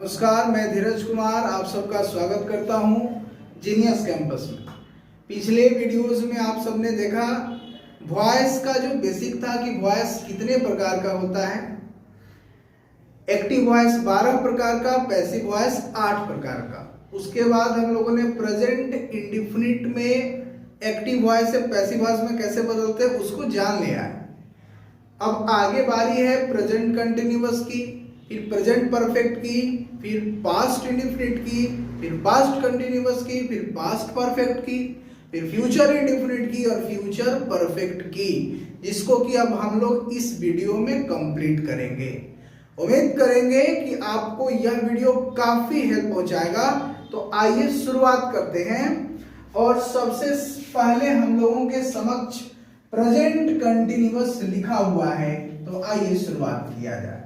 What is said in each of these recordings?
नमस्कार, मैं धीरज कुमार आप सबका स्वागत करता हूं जीनियस कैंपस में। पिछले वीडियोस में आप सबने देखा वॉइस का जो बेसिक था कि वॉइस कितने प्रकार का होता है। एक्टिव वॉइस 12 प्रकार का, पैसिव वॉइस 8 प्रकार का। उसके बाद हम लोगों ने प्रेजेंट इंडेफिनिट में एक्टिव वॉइस से पैसिव वॉइस में कैसे बदलते हैं उसको जान लिया है। अब आगे बारी है प्रेजेंट कंटिन्यूअस की, फिर प्रेजेंट परफेक्ट की, फिर पास्ट इंडेफिनिट की, फिर पास्ट कंटिन्यूअस की, फिर पास्ट परफेक्ट की, फिर फ्यूचर इंडेफिनिट की और फ्यूचर परफेक्ट की, जिसको कि अब हम लोग इस वीडियो में कंप्लीट करेंगे। उम्मीद करेंगे कि आपको यह वीडियो काफी हेल्प पहुंचाएगा। तो आइए शुरुआत करते हैं। और सबसे पहले हम लोगों के समक्ष प्रेजेंट कंटिन्यूअस लिखा हुआ है, तो आइए शुरुआत किया जाए।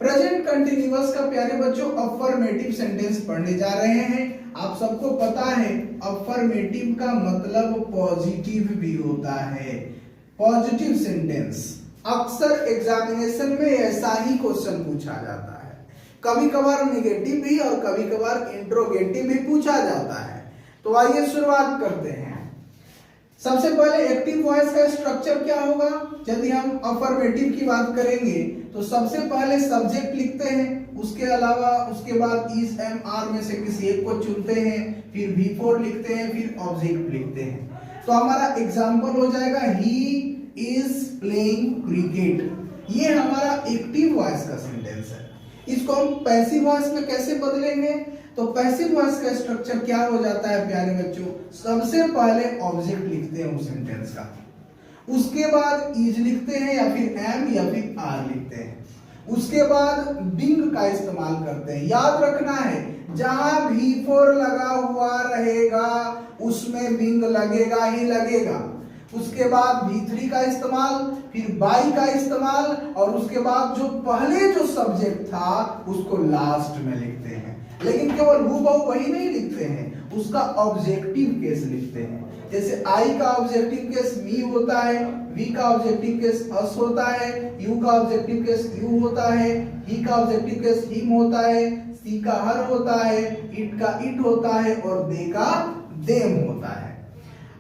प्रेजेंट कंटिन्यूअस का प्यारे बच्चों अफर्मेटिव सेंटेंस पढ़ने जा रहे हैं। आप सबको पता है अफर्मेटिव का मतलब पॉजिटिव भी होता है। पॉजिटिव सेंटेंस अक्सर एग्जामिनेशन में ऐसा ही क्वेश्चन पूछा जाता है। कभी कभार नेगेटिव भी और कभी कभार इंट्रोगेटिव भी पूछा जाता है। तो आइए शुरुआत करते हैं। सबसे पहले एक्टिव वॉइस का स्ट्रक्चर क्या होगा। यदि हम अफर्मेटिव की बात करेंगे तो सबसे पहले सब्जेक्ट लिखते हैं, उसके अलावा उसके बाद इज एम आर में से किसी एक को चुनते हैं, फिर V4 लिखते हैं, फिर ऑब्जेक्ट लिखते हैं। तो हमारा एग्जांपल हो जाएगा ही इज प्लेइंग क्रिकेट। ये हमारा एक्टिव वॉइस का सेंटेंस है। इसको हम पैसिव वॉइस में कैसे बदलेंगे। तो पैसिव वॉइस का स्ट्रक्चर क्या हो जाता है प्यारे बच्चों, सबसे पहले ऑब्जेक्ट लिखते हैं उस सेंटेंस का, उसके बाद इज लिखते हैं या फिर एम या फिर आर लिखते हैं, उसके बाद बिंग का इस्तेमाल करते हैं। याद रखना है जहां V4 लगा हुआ रहेगा उसमें बिंग लगेगा ही लगेगा। उसके बाद V3 का इस्तेमाल, फिर बाई का इस्तेमाल, और उसके बाद जो पहले जो सब्जेक्ट था उसको लास्ट में लिखते हैं। लेकिन केवल हूबहू वही नहीं लिखते हैं, उसका ऑब्जेक्टिव केस लिखते हैं। जैसे आई का ऑब्जेक्टिव केस मी होता है, वी का ऑब्जेक्टिव केस अस होता है, यू का ऑब्जेक्टिव केस यू होता है, ही का ऑब्जेक्टिव केस हिम होता है, सी का हर होता है, इट का इट होता है और दे का देम होता है।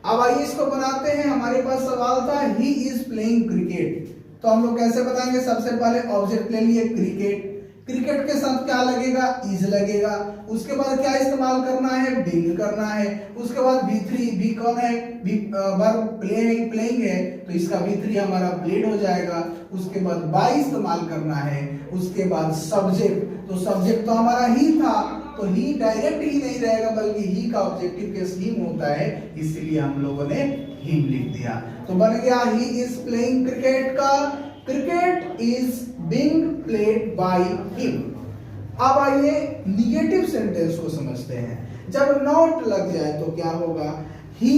अब आइए इसको बनाते हैं। हमारे पास सवाल था ही इज प्लेइंग क्रिकेट, तो हम लोग कैसे बताएंगे। सबसे पहले ऑब्जेक्ट ले लिए क्रिकेट, क्रिकेट के साथ क्या लगेगा, इज लगेगा। उसके बाद क्या इस्तेमाल करना है, बिंग करना है। उसके बाद V3, भी कौन है, वर्ब प्लेइंग है, तो इसका V3 हमारा प्लेड हो जाएगा। उसके बाद बाई इस्तेमाल करना है। उसके बाद सब्जेक्ट, तो सब्जेक्ट तो हमारा ही था, तो ही डायरेक्ट ही नहीं रहेगा बल्कि ही का ऑब्जेक्टिव केस हिम होता है, इसलिए हम लोगों ने हिम लिख दिया। तो बन गया ही इज प्लेइंग क्रिकेट का cricket is being played by him. अब आइए निगेटिव सेंटेंस को समझते हैं। जब नॉट लग जाए तो क्या होगा, he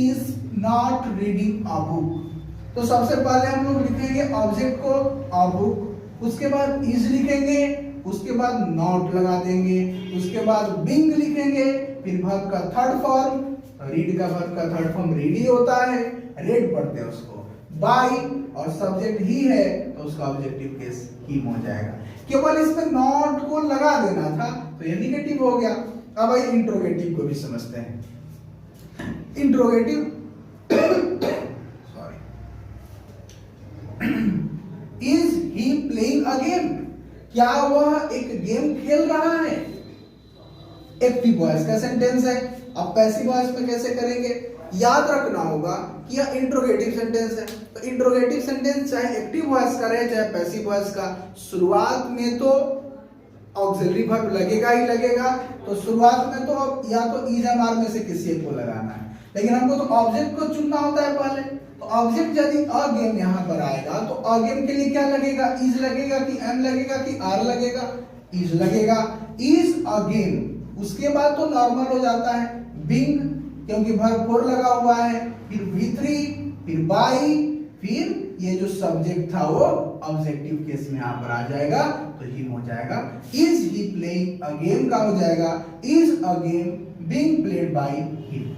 is not reading a book. तो सबसे पहले हम लोग लिखेंगे ऑब्जेक्ट को अ बुक, उसके बाद इज लिखेंगे, उसके बाद नॉट लगा देंगे, उसके बाद बिंग लिखेंगे, फिर वर्ब का थर्ड फॉर्म, रीड का वर्ब का थर्ड फॉर्म रीड ही होता है, रेड पढ़ते हैं उसको, बाय, और सब्जेक्ट ही है तो उसका ऑब्जेक्टिव केस हिम हो जाएगा। केवल इसमें नॉट को लगा देना था तो ये निगेटिव हो गया। अब आइए इंट्रोगेटिव को भी समझते हैं। Interrogative sorry, is he playing a game, क्या वह एक गेम खेल रहा है। एक्टिव वॉइस का सेंटेंस है। अब पैसिव वॉइस में कैसे करेंगे, याद रखना होगा कि यह इंट्रोगेटिव सेंटेंस है। तो इंट्रोगेटिव सेंटेंस चाहे एक्टिव वॉइस का रहे चाहे पैसिव वॉइस का, शुरुआत में तो ऑक्सिलरी वर्ब लगेगा ही लगेगा। तो शुरुआत में तो या तो इज एम आर में से किसी एक को लगाना है, लेकिन हमको तो ऑब्जेक्ट को चुनना होता है पहले। तो ऑब्जेक्ट यदि अ गेम यहाँ पर आएगा तो अ गेम के लिए क्या लगेगा, इज लगेगा कि एम लगेगा कि आर लगेगा, इज लगेगा, इज अ गेम। उसके बाद तो नॉर्मल हो जाता है बिंग, क्योंकि वर्ब 4 लगा हुआ है, फिर V3, फिर बाई, फिर ये जो सब्जेक्ट था वो ऑब्जेक्टिव केस में यहाँ पर आ जाएगा तो हिम हो जाएगा। Is he playing a game का हो जाएगा is a game being played by him.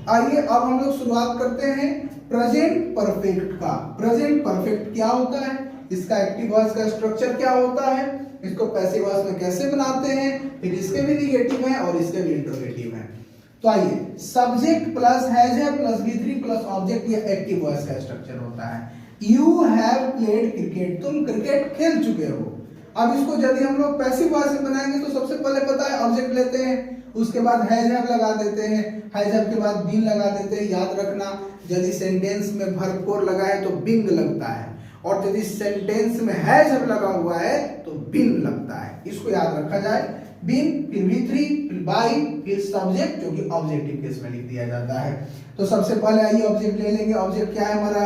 आइए अब हम लोग शुरुआत करते हैं प्रेजेंट परफेक्ट का। प्रेजेंट परफेक्ट क्या होता है, इसका एक्टिव वॉइस का स्ट्रक्चर क्या होता है, इसको पैसिव वॉइस में कैसे बनाते हैं, फिर इसके भी निगेटिव हैं और इसके भी इंट्रोगेटिव हैं। तो आइए, सब्जेक्ट प्लस हैज है प्लस V3 प्लस ऑब्जेक्ट, ये एक्टिव वॉइस का स्ट्रक्चर होता है। यू हैव प्लेड क्रिकेट, तुम क्रिकेट खेल चुके हो। अब इसको यदि हम लोग पैसिव वॉइस में बनाएंगे तो सबसे पहले पता है ऑब्जेक्ट लेते हैं, उसके बाद हैज हैव लगा देते हैं, हैज हैव के बाद बीन लगा देते हैं। याद रखना, यदि सेंटेंस में वर्ब फोर लगा है तो बिंग लगता है, और यदि सेंटेंस में हैज हैव लगा हुआ है तो बिन लगता है। इसको याद रखा जाए, बिन फिर V3 फिर बाई फिर सब्जेक्ट, जो कि ऑब्जेक्टिव केस में लिख दिया जाता है। तो सबसे पहले आइए ऑब्जेक्ट ले लेंगे। ऑब्जेक्ट क्या है हमारा,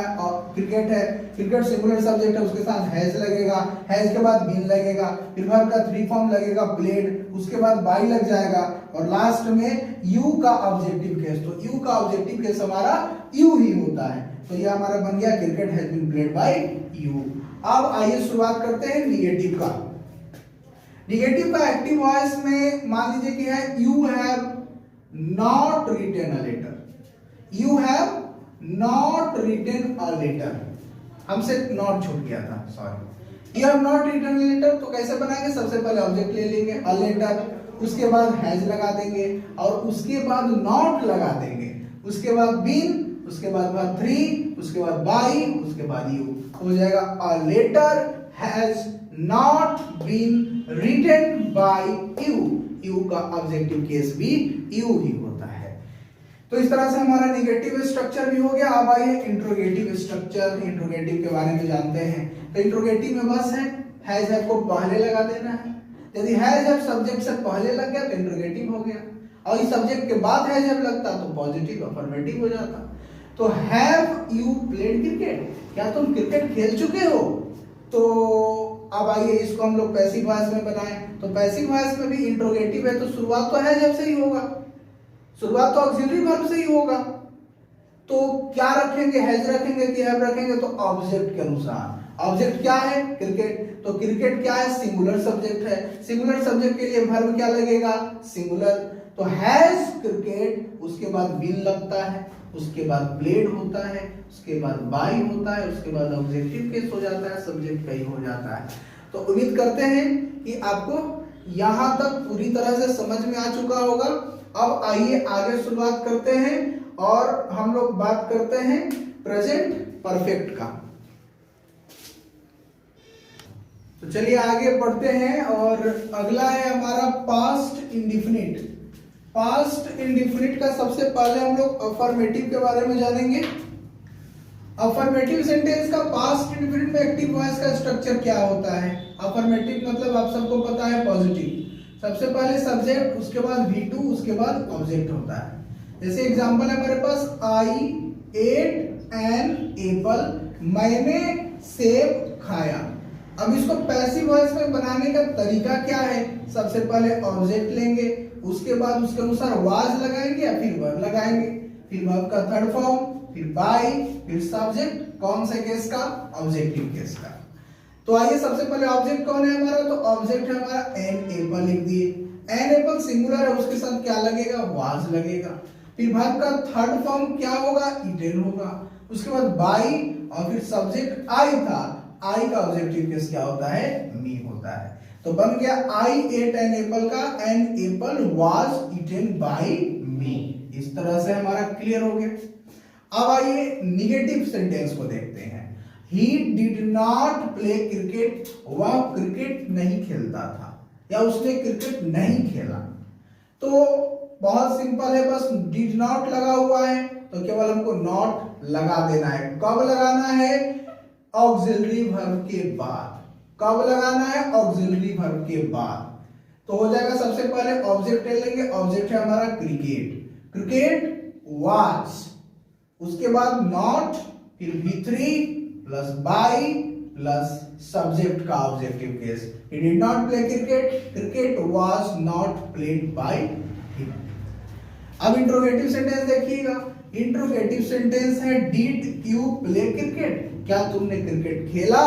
क्रिकेट है। क्रिकेट सिंगुलर सब्जेक्ट है, उसके साथ हैज लगेगा, हैज के बाद बिन लगेगा, फिर वर्ब का 3 फॉर्म लगेगा प्लेड, उसके बाद बाई लग जाएगा, और लास्ट में यू का ऑब्जेक्टिव केस। तो यू का ऑब्जेक्टिव केस हमारा यू ही होता है। तो ये हमारा बन गया cricket has been played by you. अब आइए शुरुआत करते हैं निगेटिव का। निगेटिव का एक्टिव वॉइस में मान लीजिए कि है you have not written a letter. You have not written a letter, हमसे नॉट छूट गया था, sorry. You have not written a letter, तो कैसे बनाएंगे, सबसे पहले ऑब्जेक्ट ले लेंगे अ लेटर, उसके बाद हैज लगा देंगे, और उसके बाद नॉट लगा देंगे, उसके बाद बीन, उसके बाद वर्ब 3, उसके बाद बाई, उसके बाद यू। हो जाएगा a letter has not been written by you. You का ऑब्जेक्टिव केस भी यू ही होता है। तो इस तरह से हमारा निगेटिव स्ट्रक्चर भी हो गया। अब आइए इंट्रोगेटिव स्ट्रक्चर, इंट्रोगेटिव के बारे में जानते हैं। तो इंट्रोगेटिव में बस है हैज हैव को पहले लगा देना है। यदि हैज हैव सब्जेक्ट से पहले लग गया तो इंट्रोगेटिव हो गया, और इस सब्जेक्ट के बाद हैज हैव लगता तो पॉजिटिव अफर्मेटिव हो जाता। तो हैव यू प्लेड क्रिकेट, क्या तुम क्रिकेट खेल चुके हो। तो अब आइए इसको हम लोग पैसिव वॉइस में बनाएं। तो पैसिव वॉइस में भी इंट्रोगेटिव है, तो शुरुआत तो हैज हैव से ही होगा, शुरुआत तो ऑक्सिलरी वर्ब से ही होगा। तो क्या रखेंगे, हैज रखेंगे कि हैव रखेंगे, तो ऑब्जेक्ट के अनुसार। ऑब्जेक्ट क्या है, क्रिकेट, तो क्रिकेट क्या है, सिंगुलर सब्जेक्ट है। सिंगुलर सब्जेक्ट के लिए वर्ब क्या लगेगा, सिंगुलर। तो हैज क्रिकेट, उसके बाद बिन लगता है, उसके बाद प्लेड होता है, उसके बाद बाई होता है, उसके बाद ऑब्जेक्टिव केस हो जाता है, सब्जेक्ट कहीं हो जाता है। तो उम्मीद करते हैं कि आपको यहां तक पूरी तरह से समझ में आ चुका होगा। अब आइए आगे शुरुआत करते हैं और हम लोग बात करते हैं प्रेजेंट परफेक्ट का। तो चलिए आगे बढ़ते हैं, और अगला है हमारा पास्ट इंडिफिनिट। पास्ट इंडिफिनिट का सबसे पहले हम लोग अफर्मेटिव के बारे में जानेंगे। अफर्मेटिव सेंटेंस का पास्ट इंडिफिनिट में एक्टिव वॉइस का स्ट्रक्चर क्या होता है। अफर्मेटिव मतलब आप सबको पता है पॉजिटिव। सबसे पहले सब्जेक्ट, उसके बाद V2, उसके बाद ऑब्जेक्ट होता है। जैसे एग्जांपल है मेरे पास, आई एट एन एप्पल, मैंने सेब खाया। अब इसको पैसिव वॉइस में बनाने का तरीका क्या है, सबसे पहले ऑब्जेक्ट लेंगे, उसके बाद उसके अनुसार वाज लगाएंगे या फिर वर्ब लगाएंगे, फिर वर्ब का थर्ड फॉर्म, फिर बाय, फिर सब्जेक्ट, कौन से केस का, ऑब्जेक्टिव केस का। तो आइए सबसे पहले ऑब्जेक्ट कौन है हमारा, तो ऑब्जेक्ट है हमारा एन एप्पल लिख दिए। एन एप्पल सिंगुलर है, उसके साथ क्या लगेगा, वाज लगेगा। फिर वर्ब का थर्ड फॉर्म क्या होगा, ईटेन होगा। उसके बाद बाय, और फिर सब्जेक्ट आई था, आई का ऑब्जेक्टिव केस क्या होता है, मी होता है। तो बन गया आई एट एन एप्पल का an apple was eaten by me. इस तरह से हमारा क्लियर हो गया। अब आइए निगेटिव सेंटेंस को देखते हैं। He did not play cricket, वह क्रिकेट नहीं खेलता था या उसने क्रिकेट नहीं खेला। तो बहुत सिंपल है, बस did not लगा हुआ है तो केवल हमको not लगा देना है। कब लगाना है, ऑक्सिलरी वर्ब के बाद। कब लगाना है, ऑक्सिलरी वर्ब के बाद। तो हो जाएगा, सबसे पहले ऑब्जेक्ट ले लेंगे, ऑब्जेक्ट है हमारा क्रिकेट, क्रिकेट वाज, उसके बाद नॉट, फिर V3 plus by plus subject का objective case. He did not play cricket, cricket was not played by him। अब इंट्रोगेटिव सेंटेंस देखिएगा। इंट्रोगेटिव सेंटेंस है डिड यू प्ले क्रिकेट, क्या तुमने क्रिकेट खेला।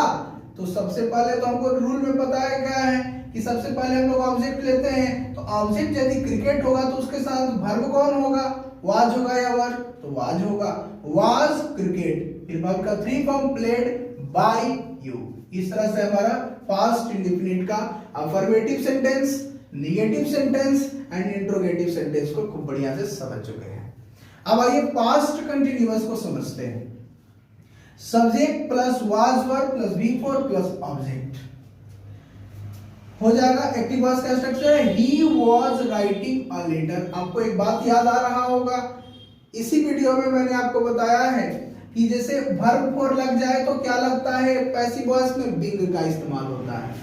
तो सबसे पहले तो हमको रूल में पता है क्या है कि सबसे पहले हम लोग ऑब्जेक्ट लेते हैं। तो ऑब्जेक्ट यदि क्रिकेट होगा तो उसके साथ वर्ब कौन होगा, वाज होगा या वर, तो वाज होगा, वाज क्रिकेट, फिर वर्ब का 3 फॉर्म प्लेड बाय यू। इस तरह से हमारा पास्ट इंडेफिनिट का affirmative sentence, negative sentence and interrogative sentence को खूब बढ़िया से समझ चुके हैं। अब आइए पास्ट कंटिन्यूअस को समझते हैं। Subject plus was verb plus V4 plus object हो जाएगा। एक्टिव वॉइस का स्ट्रक्चर है he was writing a letter. आपको एक बात याद आ रहा होगा, इसी वीडियो में मैंने आपको बताया है कि जैसे वर्ब फोर लग जाए तो क्या लगता है, पैसिव वॉइस में बिंग का इस्तेमाल होता है।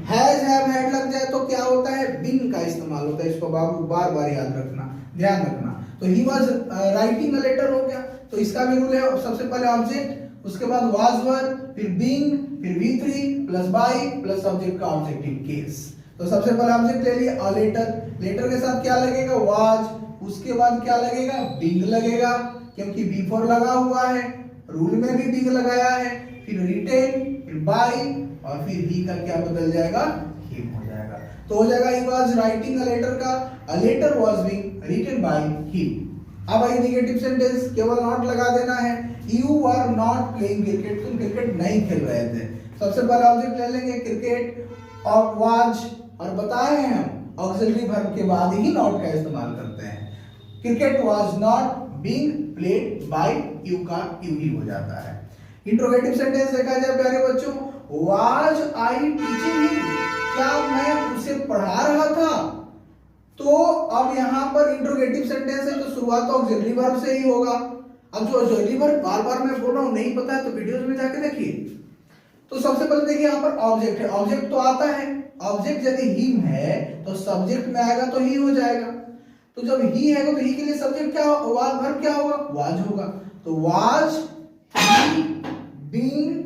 हैज हैव हैड लग जाए तो क्या होता है, बिंग का इस्तेमाल होता है। इसको बाबू बार बार याद रखना, ध्यान रखना। तो he was writing a letter हो गया, तो इसका भी रूल है, सबसे पहले ऑब्जेक्ट, उसके बाद वाज वर्ब, फिर बीइंग, फिर V3 plus by plus object का ऑब्जेक्टिव केस। तो सबसे पहले ऑब्जेक्ट ले लिए अ लेटर, लेटर के साथ क्या लगेगा, वाज, उसके बाद क्या लगेगा, बिंग लगेगा, क्योंकि V4 लगा हुआ है, रूल में भी बिंग लगाया है, फिर रिटेन, फिर बाय और फिर ही का क्या बदल जाएगा, हिम हो जाएगा। तो हो जाएगा he was writing a letter का a letter was being written by him. अब आई नेगेटिव सेंटेंस, केवल नॉट लगा देना है। You are not playing cricket, तुम क्रिकेट नहीं खेल रहे थे। सबसे पहले ऑब्जेक्ट ले लेंगे क्रिकेट और वाज, और बताए हैं हम ऑक्सिलरी वर्ब के बाद ही नॉट का इस्तेमाल करते हैं। Cricket was not being played by you का यू ही हो जाता है। इंट्रोगेटिव सेंटेंस देखा जाए प्यारे बच्चों, वाज आई टीचिंग हिम, क्या मैं उसे पढ़ा रहा था। तो अब यहाँ पर इंट्रोगेटिव सेंटेंस है तो शुरुआत तो ऑक्सिलरी वर्ब से ही होगा। अब जो ऑक्सिलरी वर्ब बार बार मैं बोल रहा हूँ, नहीं पता है तो वीडियोस में जाके देखिए। तो सबसे पहले देखिए यहाँ पर ऑब्जेक्ट है, ऑब्जेक्ट तो आता है, ऑब्जेक्ट यदि हिम है तो सब्जेक्ट में आएगा तो ही हो जाएगा। तो जब ही है तो ही के लिए सब्जेक्ट क्या होगा, वर्ब क्या होगा, वाज होगा। तो was he being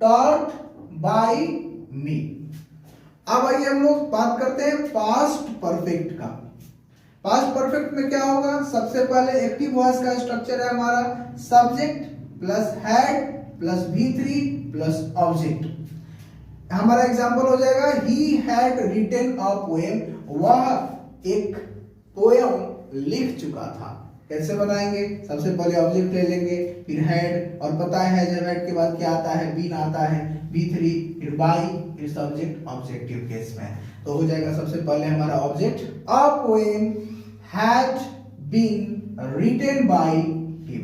taught by me. अब आइए हम लोग बात करते हैं पास्ट परफेक्ट का। पास्ट परफेक्ट में क्या होगा, सबसे पहले एक्टिव वॉइस का स्ट्रक्चर है हमारा subject plus had plus V3 plus object. हमारा एग्जांपल हो जाएगा he had written a poem, वह एक पोएम लिख चुका था। कैसे बनाएंगे, सबसे पहले ऑब्जेक्ट ले लेंगे, फिर हैड, और पता है जब हैड के बाद क्या आता है, बीन आता है, V3 फिर बाय फिर सब्जेक्ट ऑब्जेक्टिव केस में। तो हो जाएगा सबसे पहले हमारा object a poem had been written by him.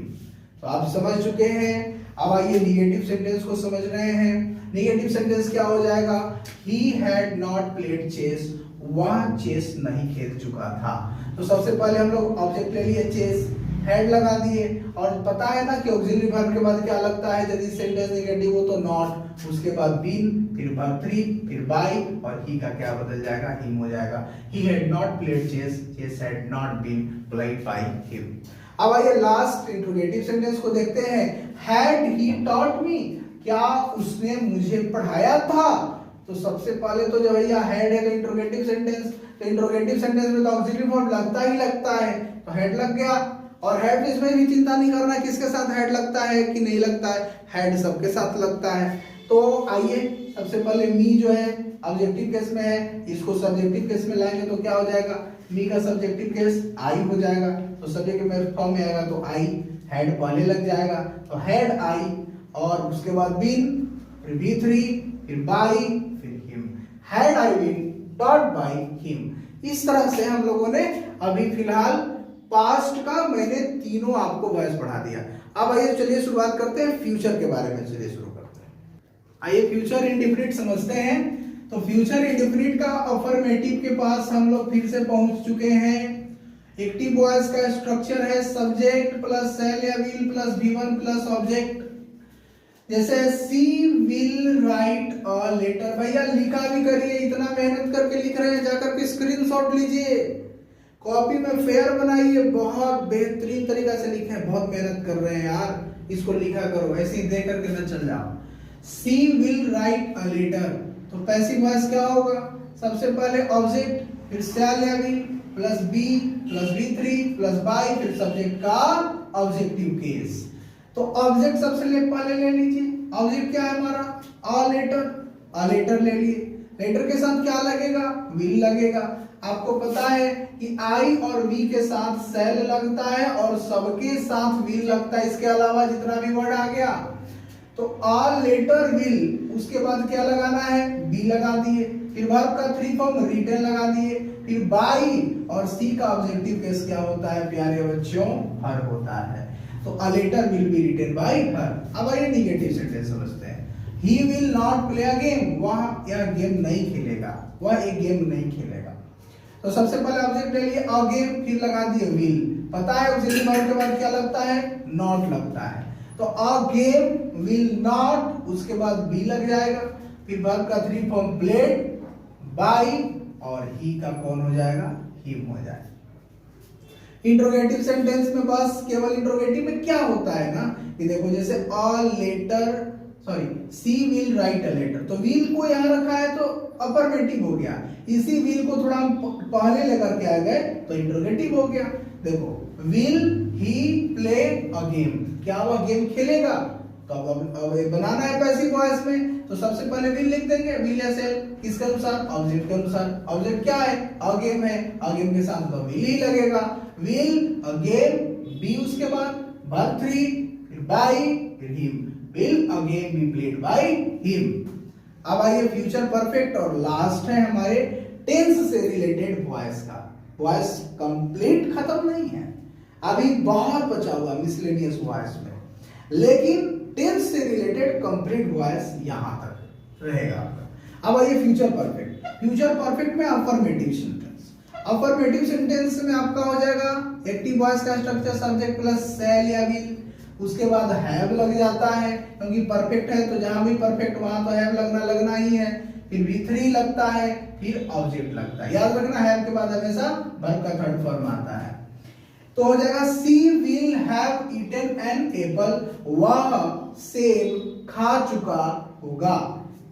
तो आप समझ चुके हैं। अब आइए निगेटिव सेंटेंस को समझ रहे हैं। निगेटिव सेंटेंस क्या हो जाएगा, he had not played chess, वह चेस नहीं खेल चुका था। तो सबसे पहले हम लोग ऑब्जेक्ट ले लिए चेस, हेड लगा दिए, और पता है ना कि ऑक्सिलरी वर्ब के बाद क्या लगता है, यदि सेंटेंस नेगेटिव हो तो नॉट, उसके बाद बीन, फिर वर्ब 3, फिर बाय, और ही का क्या बदल जाएगा, हिम हो जाएगा। He had not played chess, chess had not been played by him. अब आइए लास्ट इंट्रोगेटिव सेंटेंस को देखते हैं। हैड ही टॉट मी, क्या उसने मुझे पढ़ाया था। तो सबसे पहले तो जब भैया हैड है तो इंट्रोगेटिव सेंटेंस, तो इंट्रोगेटिव सेंटेंस में तो ऑक्सिलरी वर्ब लगता ही लगता है, तो हेड लग गया। और हेड इसमें भी चिंता नहीं करना किसके साथ हेड लगता है कि नहीं लगता है, हेड सबके साथ लगता है। तो आइए सबसे पहले मी जो है ऑब्जेक्टिव केस में है, इसको सब्जेक्टिव केस में लाएंगे तो क्या हो जाएगा, मी का सब्जेक्टिव केस आई हो जाएगा। तो सब्जेक्ट में फॉर्म में आएगा तो आई, हेड पहले लग जाएगा तो हेड आई, और उसके बाद बीन, फिर V3, फिर बाय, फिर him. Had I been taught by him. इस तरह से हम लोगों ने अभी फिलहाल पास्ट का मैंने तीनों आपको वॉइस पढ़ा दिया। अब आइए चलिए शुरुआत करते हैं फ्यूचर के बारे में। चलिए शुरू करते हैं। आइए फ्यूचर इंडेफिनिट समझते हैं। तो फ्यूचर इंडेफिनिट का अफर्मेटिव के पास हम लोग फिर से पहुंच चुके हैं। एक्टिव वॉइस का स्ट्रक्चर है सब्जेक्ट प्लस सेल या will plus V1 plus object. जैसे सी विल राइट अ लेटर, भैया लिखा भी करिए, इतना मेहनत करके लिख रहे हैं, जाकर के स्क्रीनशॉट लीजिए, कॉपी में फेयर बनाइए, बहुत बेहतरीन तरीका से लिखे, बहुत मेहनत कर रहे हैं यार, इसको लिखा करो, ऐसे ही देख करके न चल जाओ। She will write a letter, तो पैसिव वॉइस क्या होगा, सबसे पहले ऑब्जेक्ट, फिर शैल या will plus be plus V3 plus by, फिर सब्जेक्ट का ऑब्जेक्टिव केस। तो ऑब्जेक्ट सबसे पहले ले लीजिए, ऑब्जेक्ट क्या है हमारा, अ लेटर, अ लेटर ले लिए, लेटर के साथ क्या लगेगा, विल लगेगा। आपको पता है कि आई और वी के साथ सेल लगता है और सबके साथ विल लगता है, इसके अलावा जितना भी वर्ड आ गया तो ऑल लेटर विल, उसके बाद क्या लगाना है, बी लगा दिए, फिर वर्ब का 3 फॉर्म रिटन लगा दिए, फिर बाई और सी का ऑब्जेक्टिव केस क्या होता है प्यारे बच्चों, हर होता है। तो a letter will be written by her. अब आइए निगेटिव सेंटेंस समझते हैं। He will not play a game, वह यह गेम नहीं खेलेगा, वह एक गेम नहीं खेलेगा। तो सबसे पहले ऑब्जेक्ट ले लिए अ गेम, फिर लगा दिए विल, पता है ऑब्जेक्टिव वर्ब के बाद क्या लगता है, नॉट लगता है। तो अ गेम विल नॉट, उसके बाद बी लग जाएगा, फिर वर्ब का 3 फॉर्म प्लेड, बाय और ही का कौन हो जाएगा, हिम हो जाएगा। इंट्रोगेटिव सेंटेंस में बस केवल इंट्रोगेटिव में क्या होता है ना कि देखो जैसे a letter she will write a letter, तो विल को यहां रखा है तो अफर्मेटिव हो गया, इसी विल को थोड़ा हम पहले लेकर के आ गए तो इंट्रोगेटिव हो गया। देखो will he play a game, क्या वह गेम खेलेगा, तो अब बनाना है पैसिव वॉइस में, तो सबसे पहले विल लिख देंगे, विल या सेल, किसके अनुसार, ऑब्जेक्ट के अनुसार। ऑब्जेक्ट क्या है, अ गेम है, अ गेम के साथ तो विल ही लगेगा, विल अ गेम, बी उसके बाद वर्ब 3, फिर बाय, फिर him, will a game be played by him. अब आइए फ्यूचर परफेक्ट और लास्ट है हमारे टेंस से रिलेटेड वॉइस का। वॉइस कंप्लीट खत्म नहीं है, अभी बहुत बचा हुआ मिसलेनियस वॉइस में, लेकिन टेंस से रिलेटेड कंप्लीट वॉइस यहां तक रहेगा आपका। अब आइए फ्यूचर परफेक्ट। फ्यूचर परफेक्ट में अफर्मेटिव सेंटेंस, अफर्मेटिव सेंटेंस में आपका हो जाएगा एक्टिव वॉइस का स्ट्रक्चर सब्जेक्ट प्लस सेल या विल, उसके बाद हैव लग जाता है क्योंकि परफेक्ट है तो जहां भी परफेक्ट वहां तो हैव लगना ही है, फिर V3 लगता है, फिर ऑब्जेक्ट लगता है, याद रखना हैव के बाद हमेशा वर्ब का थर्ड फॉर्म आता है। तो हो जाएगा she will have eaten an apple, वह सेब खा चुका होगा।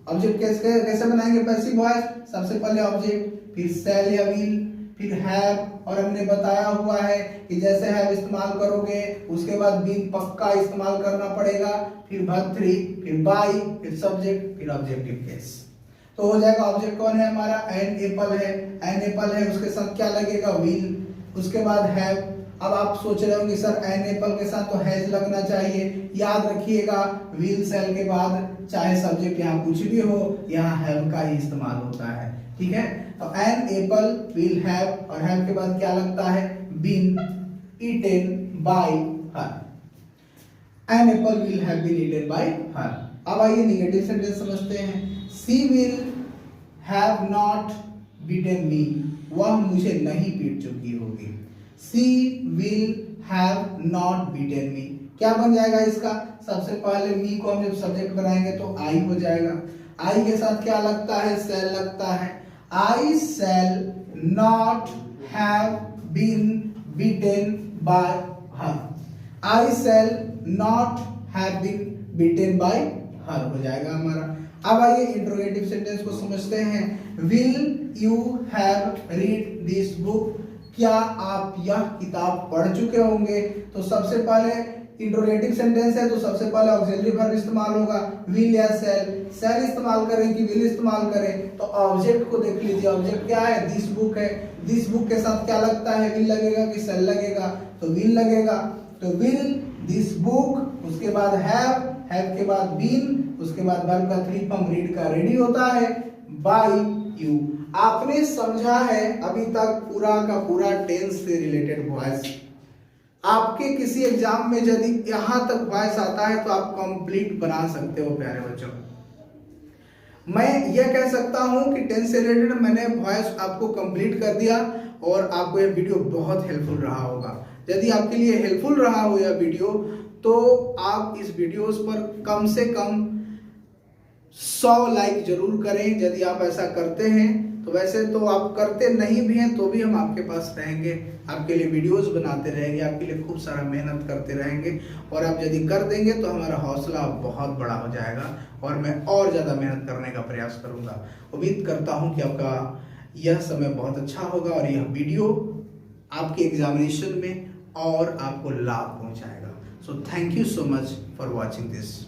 ऑब्जेक्ट कैसे बनाएंगे पैसिव वॉइस, सबसे पहले ऑब्जेक्ट, फिर सेल या विल, फिर हैव, और हमने बताया हुआ है कि जैसे हैव इस्तेमाल करोगे उसके बाद बीन पक्का इस्तेमाल करना पड़ेगा, फिर वर्ब 3, फिर बाय, फिर सब्जेक्ट, फिर ऑब्जेक्टिव केस। तो हो जाएगा ऑब्जेक्ट कौन है हमारा, एन एप्पल है, एन एप्पल है उसके साथ क्या लगेगा, विल, उसके बाद हैव। अब आप सोच रहे होंगे सर एन एप्पल के साथ तो हैज लगना चाहिए, याद रखिएगा विल सेल के बाद चाहे सब्जेक्ट यहाँ कुछ भी हो यहाँ हैव का ही इस्तेमाल होता है, ठीक है। तो एन एप्पल विल हैव, और हैव के बाद क्या लगता है, been eaten by her, an apple will have been eaten by her. अब आइए नेगेटिव सेंटेंस समझते हैं। She will have not beaten me, वह मुझे नहीं पीट चुकी होगी। She will have not beaten me, क्या बन जाएगा इसका, सबसे पहले मी को हम जब सब्जेक्ट बनाएंगे तो आई हो जाएगा, आई के साथ क्या लगता है, सेल लगता है, I shall not have been beaten by her, I shall not have been beaten by her हो जाएगा हमारा। अब आइए इंट्रोगेटिव सेंटेंस को समझते हैं। Will you have read this book, क्या आप यह किताब पढ़ चुके होंगे। तो सबसे पहले इंट्रोगेटिव सेंटेंस है तो सबसे पहले ऑक्सिलरी वर्ब इस्तेमाल होगा, विल या सेल, सेल इस्तेमाल करें कि विल इस्तेमाल करें। तो ऑब्जेक्ट को देख लीजिए, ऑब्जेक्ट क्या है, दिस बुक है, दिस बुक के साथ क्या लगता है, विल लगेगा कि सेल लगेगा, तो विल लगेगा। तो विल दिस बुक, उसके बाद हैव के बाद बीन, उसके बाद वर्ब का 3 फॉर्म रीड का रेडी होता है, बाय यू। आपने समझा है अभी तक पूरा का पूरा टेंस से रिलेटेड वॉइस। आपके किसी एग्जाम में यदि यहां तक वॉइस आता है तो आप कंप्लीट बना सकते हो प्यारे बच्चों। मैं यह कह सकता हूं कि टेंस से रिलेटेड मैंने वॉइस आपको कंप्लीट कर दिया और आपको यह वीडियो बहुत हेल्पफुल रहा होगा। यदि आपके लिए हेल्पफुल रहा हो यह वीडियो तो आप इस वीडियोस पर कम से कम 100 लाइक जरूर करें यदि आप ऐसा करते हैं तो। वैसे तो आप करते नहीं भी हैं तो भी हम आपके पास रहेंगे, आपके लिए वीडियोस बनाते रहेंगे, आपके लिए खूब सारा मेहनत करते रहेंगे। और आप यदि कर देंगे तो हमारा हौसला बहुत बड़ा हो जाएगा और मैं और ज़्यादा मेहनत करने का प्रयास करूंगा। उम्मीद करता हूं कि आपका यह समय बहुत अच्छा होगा और यह वीडियो आपके एग्जामिनेशन में और आपको लाभ पहुंचाएगा। So thank you so much for watching this.